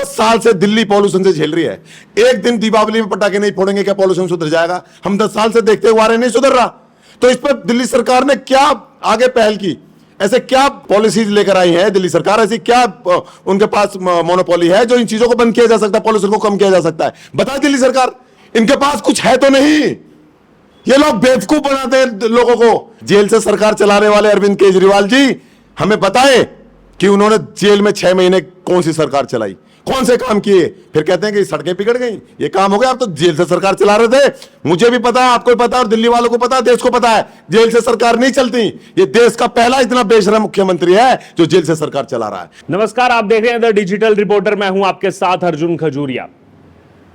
10 साल से दिल्ली पॉल्यूशन से झेल रही है। एक दिन दीपावली में पटाखे नहीं फोड़ेंगे क्या पॉल्यूशन सुधर जाएगा? हम 10 साल से देखते हुए आ रहे, नहीं सुधर रहा। तो इस पर दिल्ली सरकार ने क्या आगे पहल की? ऐसे क्या पॉलिसीज लेकर आई है दिल्ली सरकार? ऐसी क्या उनके पास मोनोपोली है जो इन चीजों को बंद किया जा सकता है, पॉल्यूशन को कम किया जा सकता है? बताए दिल्ली सरकार, इनके पास कुछ है तो नहीं? ये लोग बेवकूफ बनाते हैं लोगों को। जेल से सरकार चलाने वाले अरविंद केजरीवाल जी हमें बताएं कि उन्होंने जेल में 6 महीने कौन सी सरकार चलाई, कौन से काम किए? फिर कहते हैं कि सड़कें बिगड़ गई, ये काम हो गया। आप तो जेल से सरकार चला रहे थे, मुझे भी पता है, आपको भी पता है, और दिल्ली वालों को पता है, देश को पता है, जेल से सरकार नहीं चलती। ये देश का पहला इतना बेशरम मुख्यमंत्री है जो जेल से सरकार चला रहा है। नमस्कार, आप देख रहे हैं द डिजिटल रिपोर्टर। मैं हूं आपके साथ अर्जुन खजूरिया।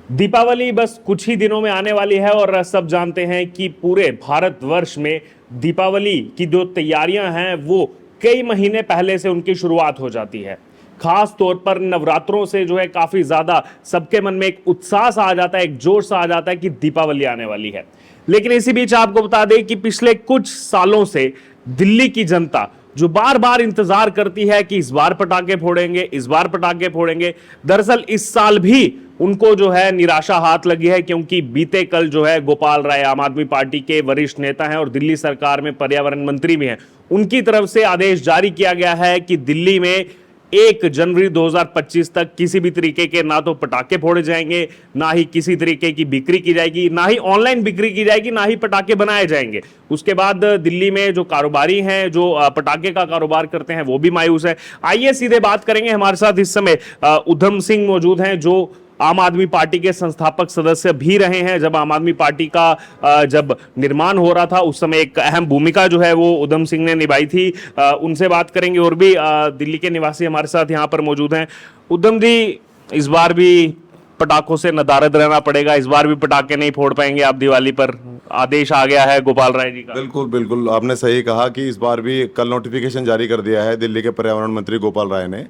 दीपावली बस कुछ ही दिनों में आने वाली है और सब जानते हैं कि पूरे भारतवर्ष में दीपावली की जो तैयारियां हैं वो कई महीने पहले से उनकी शुरुआत हो जाती है। खास तौर पर नवरात्रों से जो है काफी ज्यादा सबके मन में एक उत्साह सा आ जाता है, एक जोश सा आ जाता है कि दीपावली आने वाली है। लेकिन इसी बीच आपको बता दें कि पिछले कुछ सालों से दिल्ली की जनता जो बार बार इंतजार करती है कि इस बार पटाखे फोड़ेंगे, इस बार पटाखे फोड़ेंगे, दरअसल इस साल भी उनको जो है निराशा हाथ लगी है, क्योंकि बीते कल जो है गोपाल राय आम आदमी पार्टी के वरिष्ठ नेता हैं और दिल्ली सरकार में पर्यावरण मंत्री भी हैं, उनकी तरफ से आदेश जारी किया गया है कि दिल्ली में 1 जनवरी 2025 तक किसी भी तरीके के ना तो पटाखे फोड़े जाएंगे, ना ही किसी तरीके की बिक्री की जाएगी, ना ही ऑनलाइन बिक्री की जाएगी, ना ही पटाखे बनाए जाएंगे। उसके बाद दिल्ली में जो कारोबारी हैं, जो पटाखे का कारोबार करते हैं, वो भी मायूस है। आइए सीधे बात करेंगे। हमारे साथ इस समय उधम सिंह मौजूद हैं, जो आम आदमी पार्टी के संस्थापक सदस्य भी रहे हैं। जब आम आदमी पार्टी का जब निर्माण हो रहा था उस समय एक अहम भूमिका जो है वो उधम सिंह ने निभाई थी। उनसे बात करेंगे। और भी दिल्ली के निवासी हमारे साथ यहाँ पर मौजूद हैं। उधम जी, इस बार भी पटाखों से नदारद रहना पड़ेगा, इस बार भी पटाखे नहीं फोड़ पाएंगे आप दिवाली पर, आदेश आ गया है गोपाल राय जी का। बिल्कुल बिल्कुल, आपने सही कहा कि इस बार भी कल नोटिफिकेशन जारी कर दिया है दिल्ली के पर्यावरण मंत्री गोपाल राय ने,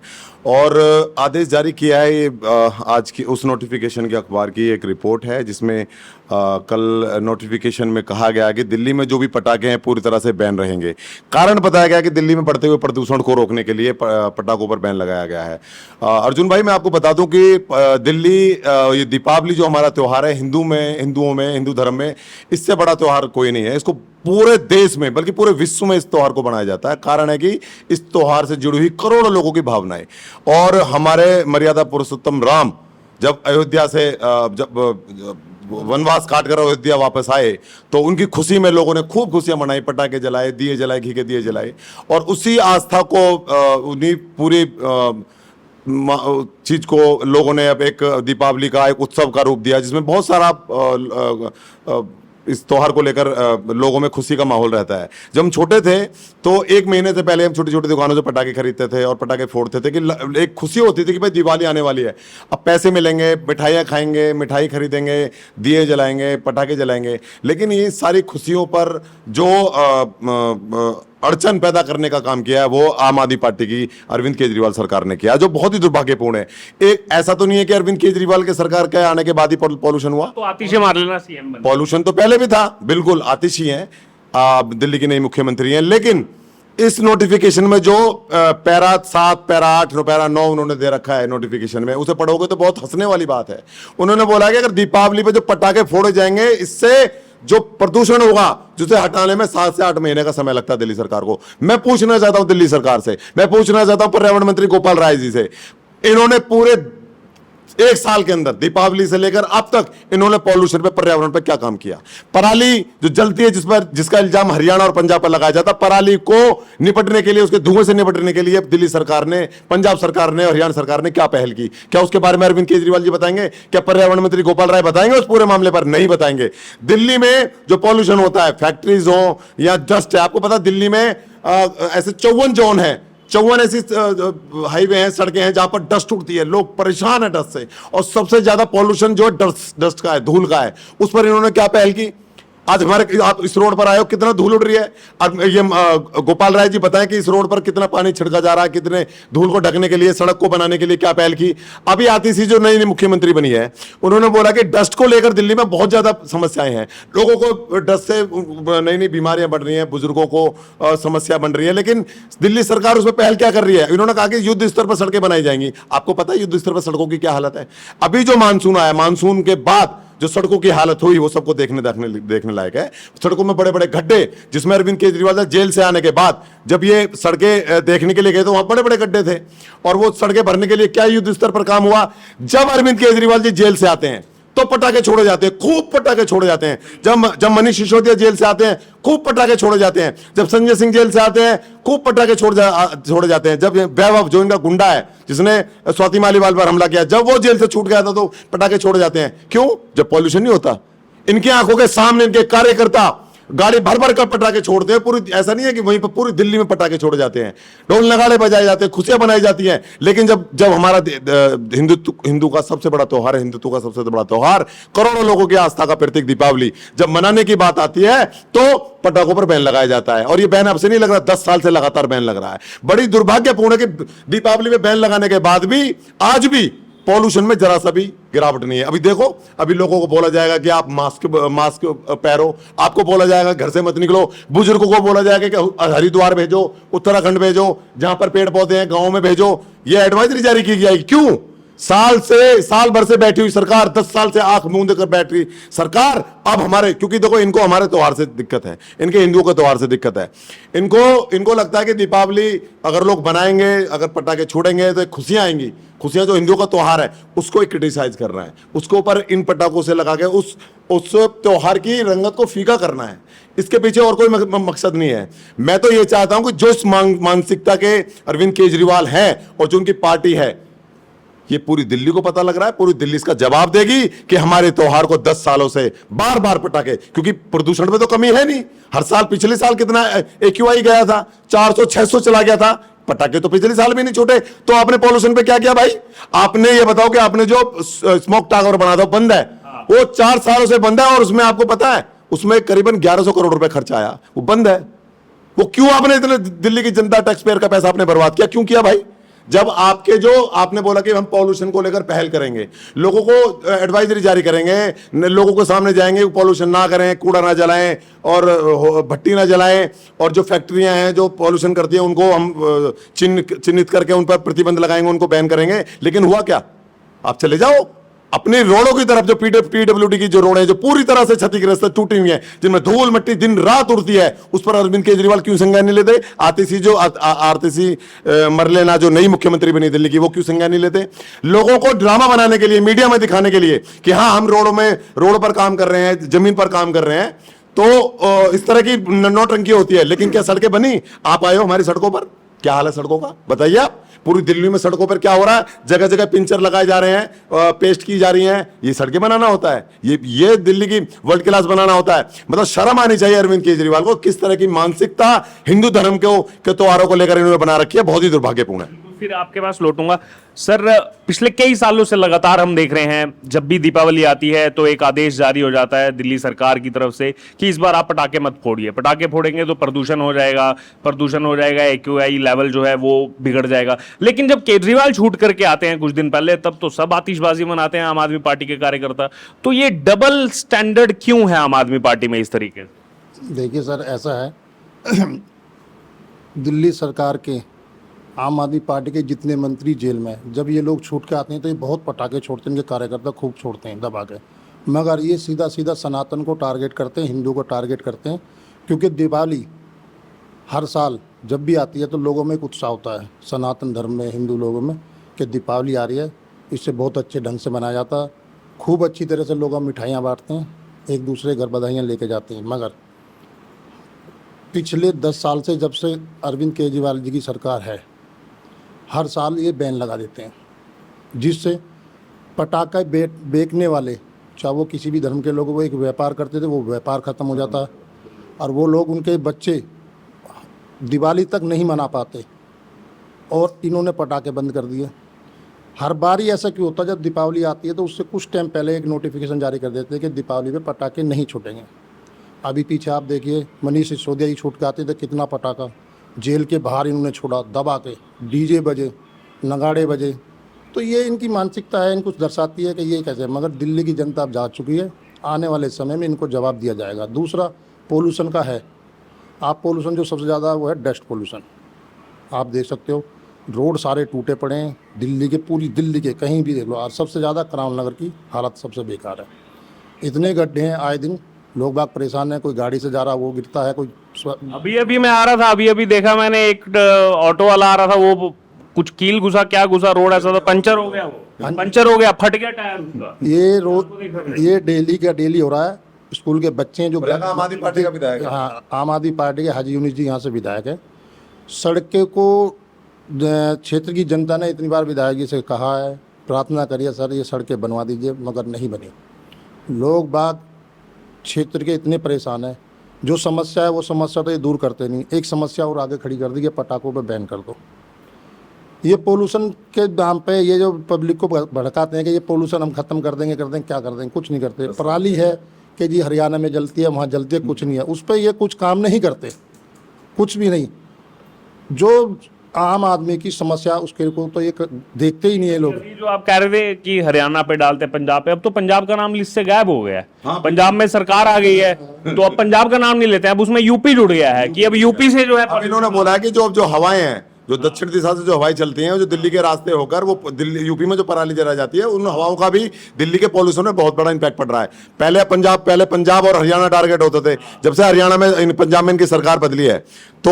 और आदेश जारी किया है। ये आज की उस नोटिफिकेशन के अखबार की एक रिपोर्ट है जिसमें कल नोटिफिकेशन में कहा गया कि दिल्ली में जो भी पटाखे हैं पूरी तरह से बैन रहेंगे। कारण बताया गया कि दिल्ली में बढ़ते हुए प्रदूषण को रोकने के लिए पटाखों पर बैन लगाया गया है। अर्जुन भाई, मैं आपको बता दूं कि दिल्ली ये दीपावली जो हमारा त्यौहार है, हिंदू धर्म में इससे बड़ा त्यौहार कोई नहीं है। इसको पूरे देश में बल्कि पूरे विश्व में इस त्यौहार को मनाया जाता है। कारण है कि इस त्यौहार से जुड़ी हुई करोड़ों लोगों की भावनाएं, और हमारे मर्यादा पुरुषोत्तम राम जब अयोध्या से जब वनवास काट कर अयोध्या वापस आए तो उनकी खुशी में लोगों ने खूब खुशियां मनाई, पटाखे जलाए, दिए जलाए, घी के दिए जलाए, और उसी आस्था को उन्हीं पूरी चीज को लोगों ने अब एक दीपावली का एक उत्सव का रूप दिया, जिसमें बहुत सारा इस त्योहार को लेकर लोगों में खुशी का माहौल रहता है। जब हम छोटे थे तो 1 महीने से पहले हम छोटी छोटी दुकानों से पटाखे खरीदते थे और पटाखे फोड़ते थे कि एक खुशी होती थी कि भाई दिवाली आने वाली है, अब पैसे मिलेंगे, मिठाइयाँ खाएंगे, मिठाई खरीदेंगे, दिए जलाएंगे, पटाखे जलाएंगे। लेकिन ये सारी खुशियों पर जो अड़चन पैदा करने का काम किया है वो आम आदमी पार्टी की अरविंद केजरीवाल सरकार ने किया, जो बहुत ही दुर्भाग्यपूर्ण है। एक ऐसा तो नहीं है कि अरविंद केजरीवाल के सरकार के आने के बाद ही पॉल्यूशन हुआ, तो आतिश मार लेना सीएम बने। पॉल्यूशन तो पहले भी था, बिल्कुल आतिश ही हैं, दिल्ली की नई मुख्यमंत्री हैं। लेकिन इस नोटिफिकेशन में जो पैरा 7, पैरा 8, पैरा 9 उन्होंने दे रखा है नोटिफिकेशन में, उसे पढ़ोगे तो बहुत हंसने वाली बात है। उन्होंने बोला कि अगर दीपावली पे जो पटाखे फोड़े जाएंगे इससे जो प्रदूषण होगा जिसे हटाने में 7 से 8 महीने का समय लगता है दिल्ली सरकार को। मैं पूछना चाहता हूं दिल्ली सरकार से, मैं पूछना चाहता हूं पर्यावरण मंत्री गोपाल राय जी से, इन्होंने पूरे 1 साल के अंदर दीपावली से लेकर अब तक इन्होंने पॉल्यूशन पे, पर्यावरण पे क्या काम किया? पराली जो जलती है जिसका इल्जाम हरियाणा और पंजाब पर लगाया जाता, पराली को निपटने के लिए, उसके धुएं से निपटने के लिए दिल्ली सरकार ने, पंजाब सरकार ने, हरियाणा सरकार ने क्या पहल की? क्या उसके बारे में अरविंद केजरीवाल जी बताएंगे? क्या पर्यावरण मंत्री गोपाल राय बताएंगे उस पूरे मामले पर? नहीं बताएंगे। दिल्ली में जो पॉल्यूशन होता है, फैक्ट्रीज हो या डस्ट है, आपको पता दिल्ली में ऐसे 54 जोन है, 54 ऐसी हाईवे हैं, सड़कें हैं जहां पर डस्ट उड़ती है, लोग परेशान है डस्ट से, और सबसे ज्यादा पॉल्यूशन जो डस्ट का है, धूल का है। उस पर इन्होंने क्या पहल की? आज हमारे आप इस रोड पर आए हो, कितना धूल उड़ रही है। और ये गोपाल राय जी बताएं कि इस रोड पर कितना पानी छिड़का जा रहा है, कितने धूल को ढकने के लिए, सड़क को बनाने के लिए क्या पहल की। अभी आती सी जो नई मुख्यमंत्री बनी है, उन्होंने बोला कि डस्ट को लेकर दिल्ली में बहुत ज्यादा समस्याएं हैं, लोगों को डस्ट से नई नई बीमारियां बढ़ रही हैं, बुजुर्गों को समस्या बन रही है। लेकिन दिल्ली सरकार उसमें पहल क्या कर रही है। इन्होंने कहा कि युद्ध स्तर पर सड़कें बनाई जाएंगी। आपको पता है युद्ध स्तर पर सड़कों की क्या हालत है। अभी जो मानसून आया, मानसून के बाद जो सड़कों की हालत हुई वो सबको देखने लायक है। सड़कों में बड़े बड़े गड्ढे, जिसमें अरविंद केजरीवाल जेल से आने के बाद जब ये सड़कें देखने के लिए गए तो वहां बड़े बड़े गड्ढे थे। और वो सड़कें भरने के लिए क्या युद्ध स्तर पर काम हुआ। जब अरविंद केजरीवाल जी जेल से आते हैं तो पटाखे छोड़े जाते हैं, खूब पटाखे छोड़े जाते हैं। जब मनीष सिसोदिया जेल से आते हैं, खूब पटाखे छोड़े जाते हैं। जब संजय सिंह जेल से आते हैं, खूब पटाखे छोड़े जाते हैं। जब वैभव, जो इनका गुंडा है जिसने स्वाति मालीवाल पर हमला किया, जब वो जेल से छूट गया था तो पटाखे छोड़े जाते हैं। क्यों? जब पॉल्यूशन नहीं होता। इनकी आंखों के सामने इनके कार्यकर्ता गाड़ी भर भर कर पटाखे छोड़ते हैं। पूरी, ऐसा नहीं है कि वहीं पर पूरी दिल्ली में पटाखे छोड़े जाते हैं, ढोल नगाड़े बजाए जाते हैं, खुशियां बनाई जाती हैं। लेकिन जब हमारा हिंदू का सबसे बड़ा त्योहार है, हिंदुत्व का सबसे बड़ा त्योहार, करोड़ों लोगों की आस्था का प्रतीक दीपावली, जब मनाने की बात आती है तो पटाखों पर बैन लगाया जाता है। और ये बैन अब से नहीं लग रहा, 10 साल से लगातार बैन लग रहा है। बड़ी दुर्भाग्यपूर्ण है कि दीपावली में बैन लगाने के बाद भी आज भी पॉल्यूशन में जरा सा भी गिरावट नहीं है। अभी देखो, अभी लोगों को बोला जाएगा कि आप मास्क पहनो, आपको बोला जाएगा घर से मत निकलो, बुजुर्गों को बोला जाएगा कि हरिद्वार भेजो, उत्तराखंड भेजो, जहां पर पेड़ पौधे हैं गांव में भेजो। ये एडवाइजरी जारी की जाएगी। क्यों? साल भर से बैठी हुई सरकार, 10 साल से आंख मूंद कर बैठ रही सरकार, अब हमारे, क्योंकि देखो इनको हमारे त्योहार से दिक्कत है, इनके हिंदुओं के त्योहार से दिक्कत है। इनको लगता है कि दीपावली अगर लोग बनाएंगे, अगर पटाखे छोड़ेंगे तो खुशियां आएंगी। खुशियां जो हिंदुओं का त्योहार है उसको क्रिटिसाइज करना है, उसके ऊपर इन पटाखों से लगा के उस त्योहार की रंगत को फीका करना है। इसके पीछे और कोई मकसद नहीं है। मैं तो ये चाहता हूं कि जो इस मानसिकता के अरविंद केजरीवाल हैं और जो उनकी पार्टी है, ये पूरी दिल्ली को पता लग रहा है, पूरी दिल्ली इसका जवाब देगी कि हमारे त्योहार को 10 सालों से बार बार पटाखे, क्योंकि प्रदूषण में तो कमी है नहीं। हर साल, पिछले साल कितना AQI गया था, 400-600 चला गया था। पटाखे तो पिछले साल भी नहीं छूटे। तो आपने पॉल्यूशन पे क्या किया भाई? आपने ये बताओ कि आपने जो स्मोक टावर बना था बंद है, वो 4 सालों से बंद है। और उसमें आपको पता है उसमें करीबन 1100 करोड़ रुपए खर्च आया, वो बंद है। वो क्यों? आपने इतने दिल्ली की जनता टैक्स पेयर का पैसा आपने बर्बाद किया, क्यों किया भाई? जब आपने बोला कि हम पॉल्यूशन को लेकर पहल करेंगे, लोगों को एडवाइजरी जारी करेंगे, लोगों के सामने जाएंगे, पॉल्यूशन ना करें, कूड़ा ना जलाएं और भट्टी ना जलाएं, और जो फैक्ट्रियां हैं जो पॉल्यूशन करती हैं उनको हम चिन्हित करके उन पर प्रतिबंध लगाएंगे, उनको बैन करेंगे। लेकिन हुआ क्या? आप चले जाओ अपनी रोडों की तरफ, जो PWD की जो रोड है जो पूरी तरह से क्षतिग्रस्त है, टूटी हुई है, जिनमें धूल मिट्टी दिन रात उड़ती है, उस पर अरविंद केजरीवाल क्यों संज्ञान नहीं लेते? आरती मरलेना जो नई मुख्यमंत्री बनी दिल्ली की, वो क्यों संज्ञान नहीं लेते? लोगों को ड्रामा बनाने के लिए, मीडिया में दिखाने के लिए कि हाँ हम रोड पर काम कर रहे हैं, जमीन पर काम कर रहे हैं, तो इस तरह की नौटंकी होती है। लेकिन क्या सड़कें बनी? आप आए हो हमारी सड़कों पर, क्या हाल है सड़कों का बताइए आप। पूरी दिल्ली में सड़कों पर क्या हो रहा है? जगह जगह पिंचर लगाए जा रहे हैं, पेस्ट की जा रही हैं। ये सड़कें बनाना होता है? ये दिल्ली की वर्ल्ड क्लास बनाना होता है? मतलब शर्म आनी चाहिए अरविंद केजरीवाल को। किस तरह की मानसिकता हिंदू धर्म के त्योहारों को लेकर इन्होंने बना रखी है, बहुत ही दुर्भाग्यपूर्ण है। फिर आपके पास लौटूंगा सर। पिछले कई सालों से लगातार हम देख रहे हैं, जब भी दीपावली आती है तो एक आदेश जारी हो जाता है दिल्ली सरकार की तरफ से कि इस बार आप पटाखे मत फोड़िए, पटाखे फोड़ेंगे तो प्रदूषण हो जाएगा, AQI लेवल जो है वो बिगड़ जाएगा। लेकिन जब केजरीवाल छूट करके आते हैं कुछ दिन पहले, तब तो सब आतिशबाजी मनाते हैं आम आदमी पार्टी के कार्यकर्ता। तो ये डबल स्टैंडर्ड क्यों है आम आदमी पार्टी में इस तरीके से? देखिए सर, ऐसा है दिल्ली सरकार के, आम आदमी पार्टी के जितने मंत्री जेल में, जब ये लोग छूट के आते हैं तो ये बहुत पटाखे छोड़ते हैं, इनके कार्यकर्ता खूब छोड़ते हैं दबा के। मगर ये सीधा सीधा सनातन को टारगेट करते हैं, हिंदू को टारगेट करते हैं। क्योंकि दिवाली हर साल जब भी आती है तो लोगों में एक उत्साह होता है, सनातन धर्म में, हिंदू लोगों में, कि दीपावली आ रही है, इससे बहुत अच्छे ढंग से मनाया जाता है। खूब अच्छी तरह से लोग मिठाइयाँ बांटते हैं, एक दूसरे घर बधाइयाँ लेके जाते हैं। मगर पिछले 10 साल से, जब से अरविंद केजरीवाल जी की सरकार है, हर साल ये बैन लगा देते हैं, जिससे पटाखे बेचने वाले, चाहे वो किसी भी धर्म के लोग, वो एक व्यापार करते थे, वो व्यापार ख़त्म हो जाता है। और वो लोग, उनके बच्चे दिवाली तक नहीं मना पाते, और इन्होंने पटाखे बंद कर दिए। हर बार ही ऐसा क्यों होता है? जब दीपावली आती है तो उससे कुछ टाइम पहले एक नोटिफिकेशन जारी कर देते हैं कि दीपावली पे पटाखे नहीं छूटेंगे। अभी पीछे आप देखिए मनीष सिसोदिया जी छूट के आते थे, कितना पटाखा जेल के बाहर इन्होंने छोड़ा दबा के, डीजे बजे, नगाड़े बजे। तो ये इनकी मानसिकता है, इनको दर्शाती है कि ये कैसे। मगर दिल्ली की जनता अब जा चुकी है, आने वाले समय में इनको जवाब दिया जाएगा। दूसरा पोल्यूशन का है, आप पोल्यूशन जो सबसे ज़्यादा वो है डस्ट पोल्यूशन। आप देख सकते हो रोड सारे टूटे पड़े हैं दिल्ली के, पूरी दिल्ली के कहीं भी देख लो। आज सबसे ज़्यादा कराउल नगर की हालत सबसे बेकार है, इतने गड्ढे हैं, आए दिन लोग बाग परेशान हैं। कोई गाड़ी से जा रहा वो गिरता है, कोई अभी मैं आ रहा था, अभी देखा मैंने एक ऑटो वाला आ रहा था, वो कुछ कील घुसा, क्या घुसा, रोड ऐसा था, पंचर हो गया, वो पंचर हो गया, फट गया टायर उसका। ये रोड ये डेली का डेली हो रहा है। स्कूल के बच्चे हैं जो आम आदमी पार्टी का विधायक है। हाँ, आम आदमी पार्टी के हाजी यूनिस जी यहाँ से विधायक है। सड़कों को क्षेत्र की जनता ने इतनी बार विधायक जी से कहा है, प्रार्थना करिए सर ये सड़कें बनवा दीजिए, मगर नहीं बनी। लोग बाग क्षेत्र के इतने परेशान हैं, जो समस्या है वो समस्या तो ये दूर करते नहीं, एक समस्या और आगे खड़ी कर दी कि पटाखों पे बैन कर दो। ये पोल्यूशन के नाम पे ये जो पब्लिक को भड़काते हैं कि ये पोल्यूशन हम खत्म कर देंगे, क्या कर देंगे, कुछ नहीं करते। पराली है कि जी हरियाणा में जलती है, वहाँ जलती है, कुछ नहीं है उस पर। ये कुछ काम नहीं करते, कुछ भी नहीं। जो आम आदमी की समस्या उसके को तो ये देखते ही नहीं है लोग। जो आप कह रहे थे कि हरियाणा पे डालते पंजाब पे, अब तो पंजाब का नाम लिस्ट से गायब हो गया है। हाँ, पंजाब में सरकार आ गई है तो अब पंजाब का नाम नहीं लेते हैं, अब उसमें यूपी जुड़ गया है कि अब यूपी से जो है। अब इन्होंने बोला है कि जो हवाएं हैं, जो दक्षिण दिशा से जो हवाएं चलती हैं, जो दिल्ली के रास्ते होकर वो दिल्ली यूपी में जो पराली जलाई जाती है, उन हवाओं का भी दिल्ली के पॉल्यूशन में बहुत बड़ा इंपैक्ट पड़ रहा है। पहले पंजाब और हरियाणा टारगेट होते थे। जब से हरियाणा में पंजाब में इनकी सरकार बदली है तो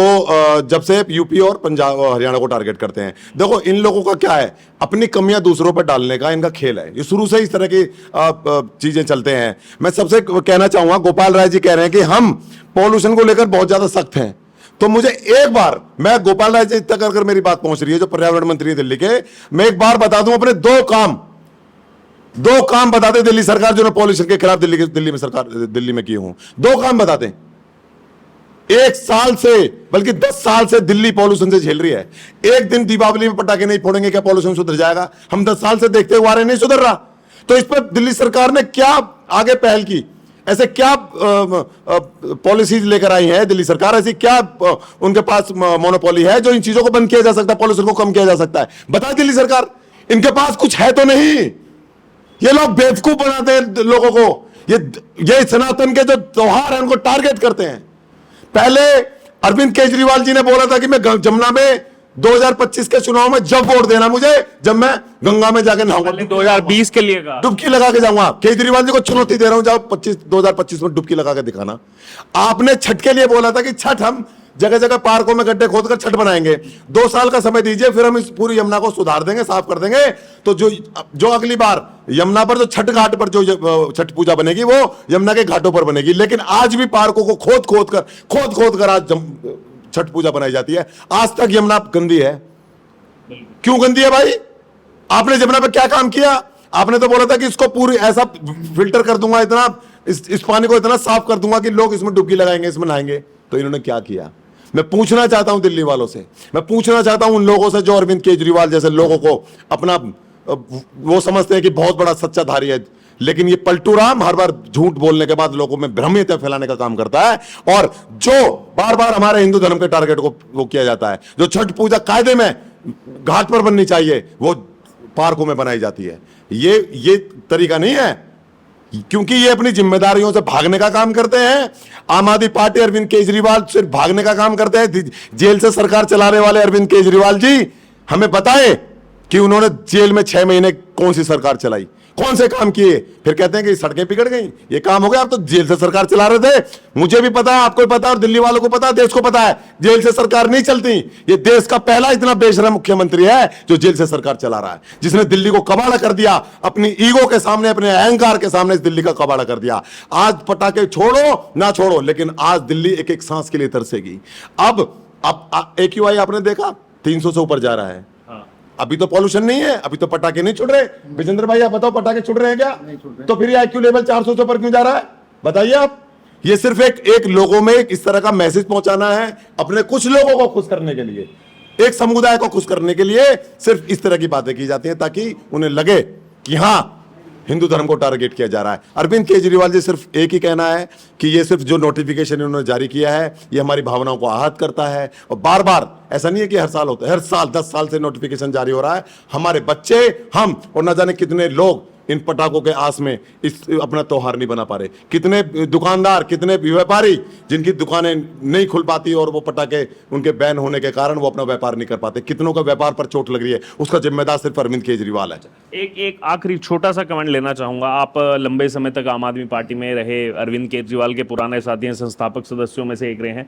जब से यूपी और पंजाब और हरियाणा को टारगेट करते हैं। देखो इन लोगों का क्या है, अपनी कमियां दूसरों पर डालने का इनका खेल है। ये शुरू से इस तरह की चीजें चलते हैं। मैं सबसे कहना चाहूंगा, गोपाल राय जी कह रहे हैं कि हम पॉल्यूशन को लेकर बहुत ज्यादा सख्त हैं, तो मुझे एक बार, मैं गोपाल राय जी तक अगर मेरी बात पहुंच रही है जो पर्यावरण मंत्री है दिल्ली के, मैं एक बार बता दूं अपने दो काम बता दे दिल्ली सरकार जो पॉल्यूशन के खिलाफ दिल्ली में किए हूं। दो काम बताते हैं। 1 साल से बल्कि 10 साल से दिल्ली पॉल्यूशन से झेल रही है। एक दिन दीपावली में पटाखे नहीं फोड़ेंगे क्या पॉल्यूशन सुधर जाएगा? हम 10 साल से देखते हुए आ रहे, नहीं सुधर रहा। तो इस पर दिल्ली सरकार ने क्या आगे पहल की, ऐसे क्या पॉलिसीज लेकर आई है दिल्ली सरकार, ऐसी क्या उनके पास मोनोपोली है जो इन चीजों को बंद किया जा सकता है, पॉल्यूशन को कम किया जा सकता है? बताए दिल्ली सरकार, इनके पास कुछ है तो नहीं। ये लोग बेवकूफ बनाते हैं लोगों को। ये सनातन के जो त्योहार है उनको टारगेट करते हैं। पहले अरविंद केजरीवाल जी ने बोला था कि मैं जमुना में 2025 के चुनाव में जब वोट देना मुझे, जब मैं गंगा में जाकर नहाऊंगा। 2020 के लिए का डुबकी लगा के जाऊंगा। केजरीवाल जी को चुनौती दे रहा हूं, जाओ 2025 में डुबकी लगा के दिखाना। आपने छठ के लिए बोला था कि छठ हम जगह जगह पार्कों में गड्ढे खोदकर छठ बनाएंगे। 2 साल का समय दीजिए, फिर हम इस पूरी यमुना को सुधार देंगे, साफ कर देंगे। तो जो अगली बार यमुना पर जो छठ घाट पर जो छठ पूजा बनेगी वो यमुना के घाटों पर बनेगी। लेकिन आज भी पार्कों को खोद कर आज छठ पूजा बनाई जाती है। आज तक यमुना गंदी है। क्यों गंदी है भाई? आपने यमुना पे क्या काम किया? आपने तो बोला था कि इसको पूरी ऐसा फिल्टर कर दूंगा, इतना इस पानी को इतना साफ कर दूंगा कि लोग इसमें डुबकी लगाएंगे, इसमें नहाएंगे। तो इन्होंने क्या किया? मैं पूछना चाहता हूं दिल्ली वालों से, मैं पूछना चाहता हूं उन लोगों से जो अरविंद केजरीवाल जैसे लोगों को अपना वो समझते हैं कि बहुत बड़ा सच्चा धारी है, लेकिन ये पलटू राम हर बार झूठ बोलने के बाद लोगों में भ्रमित फैलाने का काम करता है। और जो बार बार हमारे हिंदू धर्म के टारगेट को वो किया जाता है, जो छठ पूजा कायदे में घाट पर बननी चाहिए वो पार्कों में बनाई जाती है। ये तरीका नहीं है, क्योंकि ये अपनी जिम्मेदारियों से भागने का काम करते हैं। आम आदमी पार्टी, अरविंद केजरीवाल सिर्फ भागने का काम करते हैं। जेल से सरकार चलाने वाले अरविंद केजरीवाल जी हमें बताएं कि उन्होंने जेल में 6 महीने कौन सी सरकार चलाई, कौन से काम किए? फिर कहते हैं कि सड़कें बिगड़ गई, ये काम हो गया। आप तो जेल से सरकार चला रहे थे। मुझे भी पता है, आपको भी पता है, और दिल्ली वालों को पता है, देश को पता है, जेल से सरकार नहीं चलती। ये देश का पहला इतना बेशरम मुख्यमंत्री है जो जेल से सरकार चला रहा है, जिसने दिल्ली को कबाड़ा कर दिया, अपनी ईगो के सामने, अपने अहंकार के सामने इस दिल्ली का कबाड़ा कर दिया। आज पटाखे छोड़ो ना छोड़ो, लेकिन आज दिल्ली एक एक सांस के लिए तरसेगी। अब AQI आपने देखा 300 से ऊपर जा रहा है। अभी तो पॉल्यूशन नहीं है, अभी तो पटाखे नहीं छुड़ रहे। विजेंद्र भाई आप बताओ, पटाखे छुड़ रहे हैं क्या? तो फिर IQ लेवल 400 से ऊपर क्यों जा रहा है? बताइए आप। ये सिर्फ एक लोगों में इस तरह का मैसेज पहुंचाना है, अपने कुछ लोगों को खुश करने के लिए, एक समुदाय को खुश करने के लिए सिर्फ इस तरह की बातें की जाती हैं, ताकि उन्हें लगे कि हाँ हिंदू धर्म को टारगेट किया जा रहा है। अरविंद केजरीवाल जी सिर्फ एक ही कहना है कि ये सिर्फ जो नोटिफिकेशन इन्होंने जारी किया है ये हमारी भावनाओं को आहत करता है, और बार बार, ऐसा नहीं है कि हर साल होता है, हर साल 10 साल से नोटिफिकेशन जारी हो रहा है। हमारे बच्चे, हम और न जाने कितने लोग इन पटाखों के आस में इस अपना त्योहार नहीं बना पा रहे। कितने दुकानदार, कितने व्यापारी जिनकी दुकानें नहीं खुल पाती और वो पटाखे उनके बैन होने के कारण वो अपना व्यापार नहीं कर पाते। कितनों का व्यापार पर चोट लग रही है, उसका जिम्मेदार सिर्फ अरविंद केजरीवाल है। एक आखिरी छोटा सा कमेंट लेना चाहूंगा। आप लंबे समय तक आम आदमी पार्टी में रहे, अरविंद केजरीवाल के पुराने साथी हैं, संस्थापक सदस्यों में से एक रहे हैं।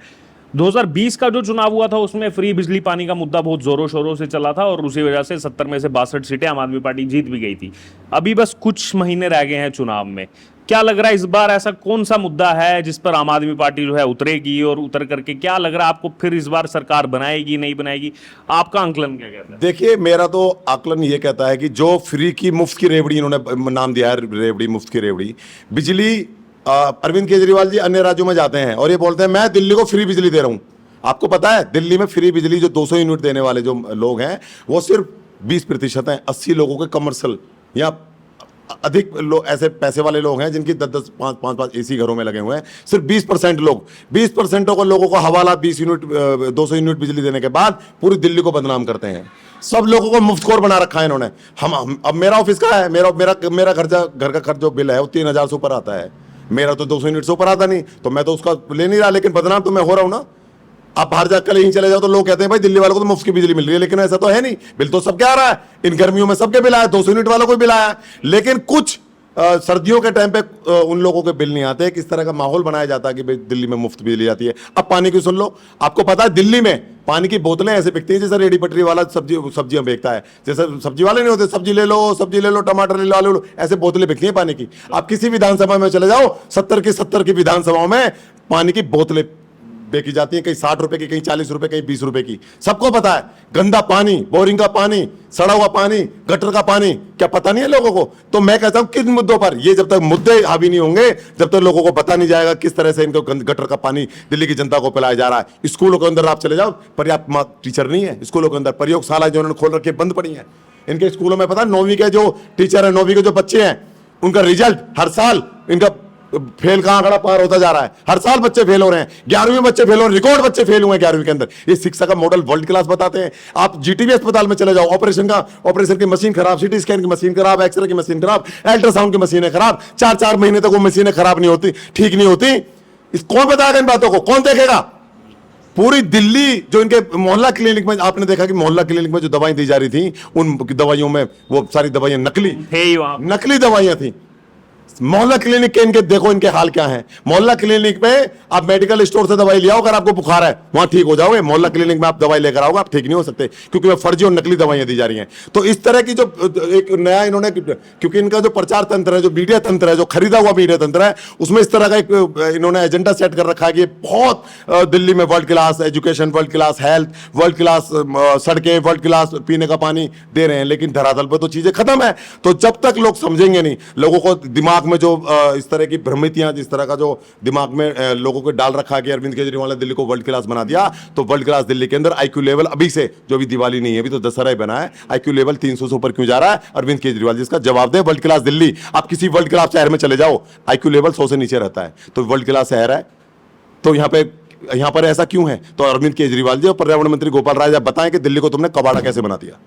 2020 का जो चुनाव हुआ था उसमें फ्री बिजली पानी का मुद्दा बहुत जोरों शोरों से चला था और उसी वजह से 70 में से 62 सीटें आम आदमी पार्टी जीत भी गई थी। अभी बस कुछ महीने रह गए हैं चुनाव में। क्या लग रहा है इस बार ऐसा कौन सा मुद्दा है जिस पर आम आदमी पार्टी जो है उतरेगी, और उतर करके क्या लग रहा है आपको, फिर इस बार सरकार बनाएगी नहीं बनाएगी? आपका आंकलन क्या कहता है? देखिए, मेरा तो आकलन ये कहता है कि जो फ्री की मुफ्त की रेवड़ी, इन्होंने नाम दिया है रेवड़ी, मुफ्त की रेवड़ी बिजली। अरविंद केजरीवाल जी अन्य राज्यों में जाते हैं और ये बोलते हैं मैं दिल्ली को फ्री बिजली दे रहा हूं। आपको पता है दिल्ली में फ्री बिजली जो 200 यूनिट देने वाले जो लोग हैं वो सिर्फ 20% हैं। 80 लोगों के कमर्शियल या अधिक लोग ऐसे पैसे वाले लोग हैं जिनकी 10-10, 5-5 एसी घरों में लगे हुए हैं। सिर्फ 20% लोग, 20% को लोगों को हवाला 20 यूनिट 200 यूनिट बिजली देने के बाद पूरी दिल्ली को बदनाम करते हैं। सब लोगों को मुफ्तखोर बना रखा है इन्होंने। हम अब मेरा ऑफिस का है, मेरा घर का खर्च जो बिल है वो 3000 से ऊपर आता है। मेरा तो 200 यूनिट से ऊपर आता नहीं, तो मैं तो उसका ले नहीं रहा, लेकिन बदनाम तो मैं हो रहा हूं ना। आप बाहर जाकर कहीं चले जाओ तो लोग कहते हैं भाई दिल्ली वालों को तो मुफ्त की बिजली मिल रही है, लेकिन ऐसा तो है नहीं। बिल तो सबके आ रहा है, इन गर्मियों में सबके बिल आया, 200 यूनिट वालों को बिल आया, लेकिन कुछ सर्दियों के टाइम पे उन लोगों के बिल नहीं आते। किस तरह का माहौल बनाया जाता है कि भाई दिल्ली में मुफ्त बिजली जाती है। अब पानी की सुन लो, आपको पता है दिल्ली में पानी की बोतलें ऐसे बिकती हैं जैसे रेडी पटरी वाला सब्जियां बेचता है। जैसे सब्जी वाले नहीं होते, सब्जी ले लो, टमाटर ले लो, आलू लो, ऐसे बोतलें बिकती हैं पानी की। आप किसी विधानसभा में चले जाओ, 70 की विधानसभाओं में पानी की बोतलें बेची जाती है, कहीं 60 रुपए की, कहीं 40 रुपए, कहीं 20 रुपए की। सबको पता है गंदा पानी, बोरिंग का पानी, सड़ा हुआ पानी, गटर का पानी, क्या पता नहीं है लोगों को? तो मैं कहता हूं किन मुद्दों पर, ये जब तक मुद्दे हावी नहीं होंगे, जब तक लोगों को पता नहीं जाएगा किस तरह से इनको गटर का पानी दिल्ली की जनता को पिलाया जा रहा है। स्कूलों के अंदर आप चले जाओ, पर्याप्त टीचर नहीं है स्कूलों के अंदर। प्रयोगशाला जो उन्होंने खोल रखी है बंद पड़ी है इनके स्कूलों में। पता 9वीं के जो टीचर है, 9वीं के जो बच्चे हैं, उनका रिजल्ट हर साल इनका फेल का आंकड़ा पार होता जा रहा है। हर साल बच्चे फेल हो रहे हैं। 11वीं में बच्चे फेल हो रहे हैं, रिकॉर्ड बच्चे फेल हुए हैं 11वीं के अंदर। ये शिक्षा का मॉडल वर्ल्ड क्लास बताते हैं। आप जीटीबी अस्पताल में चले जाओ, ऑपरेशन की मशीन खराब, सीटी स्कैन की मशीन खराब, एक्सरे की मशीन खराब, अल्ट्रासाउंड की मशीनें खराब, 4-4 महीने तक वो मशीनें खराब नहीं होती, ठीक नहीं होती। कौन बताएगा इन बातों को? कौन देखेगा? पूरी दिल्ली जो इनके मोहल्ला क्लिनिक में, आपने देखा कि मोहल्ला क्लिनिक में जो दवाएं दी जा रही थी, उन दवाइयों में वो सारी दवाइयां नकली दवाइयां थी। मोहल्ला क्लिनिक के इनके देखो इनके हाल क्या है। मोहल्ला क्लिनिक में आप मेडिकल स्टोर से दवाई ले आओ, अगर आपको बुखार है वहां ठीक हो जाओगे। मोहल्ला क्लिनिक में आप दवाई लेकर आओगे, आप ठीक नहीं हो सकते, क्योंकि वह फर्जी और नकली दवाइयां दी जा रही हैं। तो इस तरह की जो एक नया इन्होंने, क्योंकि इनका जो प्रचार तंत्र है, जो मीडिया तंत्र है, जो खरीदा हुआ मीडिया तंत्र है, उसमें इस तरह का एक इन्होंने एजेंडा सेट कर रखा है कि बहुत दिल्ली में world class education, world class health, world class सड़कें, वर्ल्ड क्लास पीने का पानी दे रहे हैं, लेकिन धरातल पर तो चीजें खत्म है। तो जब तक लोग समझेंगे नहीं, लोगों को दिमाग में जो इस तरह की भ्रमितियां, जिस तरह का जो दिमाग में लोगों को डाल रखा है कि अरविंद केजरीवाल ने दिल्ली को वर्ल्ड क्लास बना दिया, तो वर्ल्ड क्लास दिल्ली के अंदर आईक्यू लेवल अभी से, जो अभी दिवाली नहीं है, अभी तो दशहरा ही बना है, आईक्यू लेवल 300 से ऊपर क्यों जा रहा है अरविंद केजरीवाल? जिसका जवाब दे वर्ल्ड क्लास दिल्ली। आप किसी वर्ल्ड क्लास शहर में चले जाओ, आईक्यू लेवल 100 से नीचे रहता है, तो वर्ल्ड क्लास शहर है। तो यहाँ पर ऐसा क्यों है? तो अरविंद केजरीवाल जी और पर्यावरण मंत्री गोपाल राय बताएं कि दिल्ली को तुमने कबाड़ा कैसे बना दिया।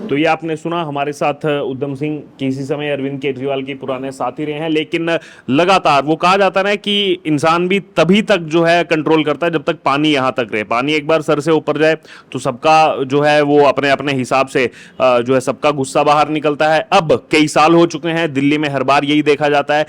तो ये आपने सुना, हमारे साथ उद्धम सिंह किसी समय अरविंद केजरीवाल के पुराने साथी रहे हैं, लेकिन लगातार वो कहा जाता है कि इंसान भी तभी तक जो है कंट्रोल करता है जब तक पानी यहाँ तक रहे। पानी एक बार सर से ऊपर जाए तो सबका जो है वो अपने अपने हिसाब से जो है सबका गुस्सा बाहर निकलता है। अब कई साल हो चुके हैं, दिल्ली में हर बार यही देखा जाता है,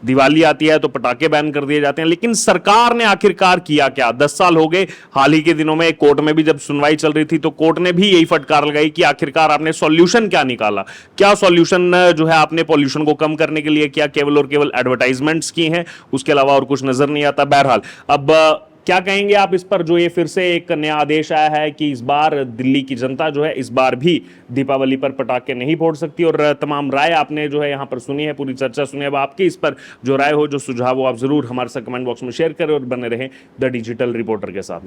दिवाली आती है तो पटाखे बैन कर दिए जाते हैं, लेकिन सरकार ने आखिरकार किया क्या? 10 साल हो गए। हाल ही के दिनों में कोर्ट में भी जब सुनवाई चल रही थी तो कोर्ट ने भी यही फटकार लगाई कि आखिरकार आपने सॉल्यूशन क्या निकाला, क्या सॉल्यूशन जो है आपने पॉल्यूशन को कम करने के लिए किया? केवल और केवल एडवर्टाइजमेंट्स की हैं, उसके अलावा और कुछ नजर नहीं आता। बहरहाल अब क्या कहेंगे आप इस पर, जो ये फिर से एक नया आदेश आया है कि इस बार दिल्ली की जनता जो है इस बार भी दीपावली पर पटाखे नहीं फोड़ सकती? और तमाम राय आपने जो है यहाँ पर सुनी है, पूरी चर्चा सुनी है। अब आपकी इस पर जो राय हो, जो सुझाव हो, आप जरूर हमारे साथ कमेंट बॉक्स में शेयर करें और बने रहें द डिजिटल रिपोर्टर के साथ।